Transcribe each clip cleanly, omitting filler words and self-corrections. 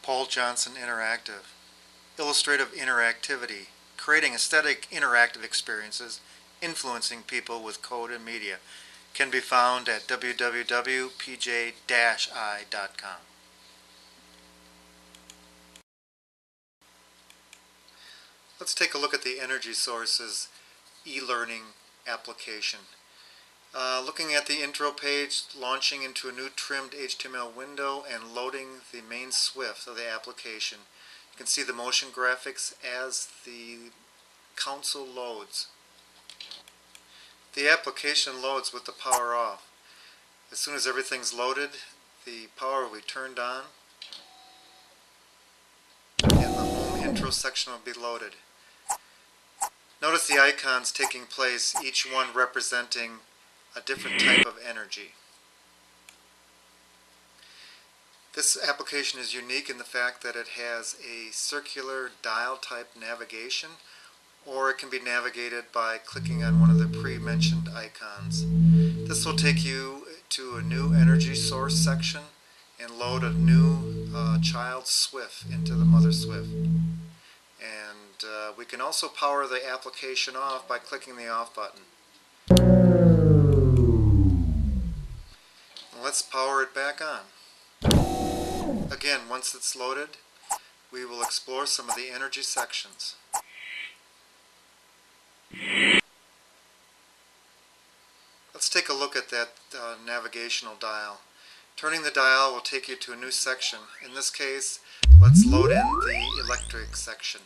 Paul Johnson Interactive. Illustrative interactivity, creating aesthetic interactive experiences, influencing people with code and media, can be found at www.pj-i.com. Let's take a look at the energy sources e-learning application. Looking at the intro page, launching into a new trimmed HTML window and loading the main Swift of the application. You can see the motion graphics as the console loads. The application loads with the power off. As soon as everything's loaded, the power will be turned on and the home intro section will be loaded. Notice the icons taking place, each one representing a different type of energy. This application is unique in the fact that it has a circular dial type navigation, or it can be navigated by clicking on one of the pre-mentioned icons. This will take you to a new energy source section and load a new child Swift into the mother Swift. And we can also power the application off by clicking the off button. Let's power it back on. Again, once it's loaded, we will explore some of the energy sections. Let's take a look at that navigational dial. Turning the dial will take you to a new section. In this case, let's load in the electric section.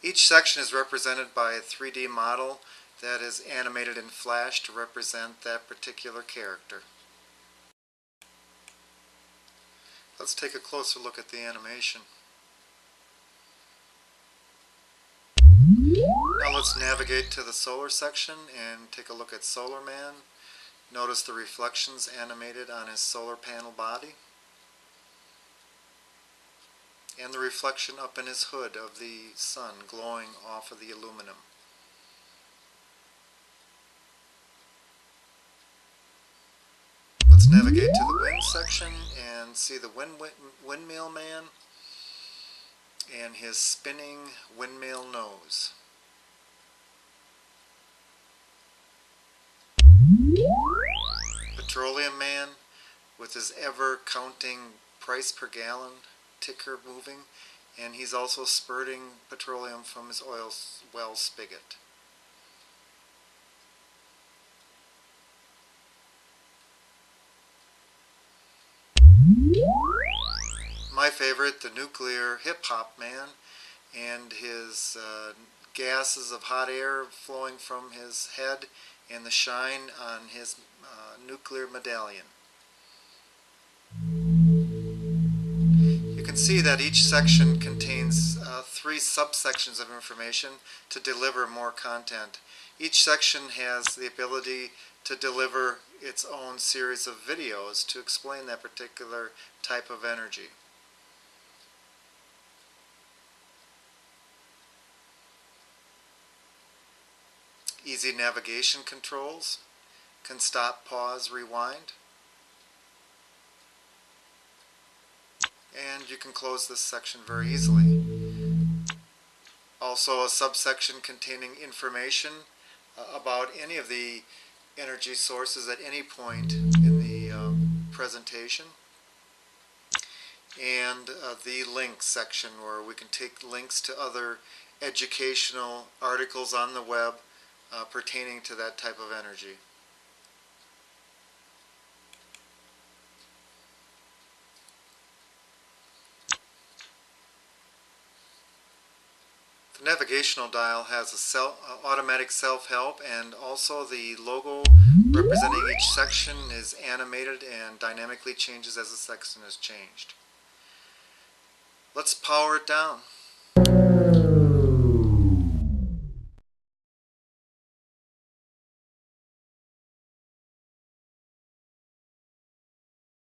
Each section is represented by a 3D model that is animated in Flash to represent that particular character. Let's take a closer look at the animation. Now let's navigate to the solar section and take a look at Solar Man. Notice the reflections animated on his solar panel body and the reflection up in his hood of the sun glowing off of the aluminum. Let's navigate to the wind section and see the windmill man and his spinning windmill nose. Petroleum man with his ever counting price per gallon ticker moving, and he's also spurting petroleum from his oil well spigot. My favorite, the nuclear hip-hop man and his gases of hot air flowing from his head and the shine on his nuclear medallion. You can see that each section contains 3 subsections of information to deliver more content. Each section has the ability to deliver its own series of videos to explain that particular type of energy. Easy navigation controls can stop, pause, rewind. And you can close this section very easily. Also a subsection containing information about any of the energy sources at any point in the presentation. And the links section where we can take links to other educational articles on the web pertaining to that type of energy. The navigational dial has a automatic self-help, and also the logo representing each section is animated and dynamically changes as the section is changed. Let's power it down.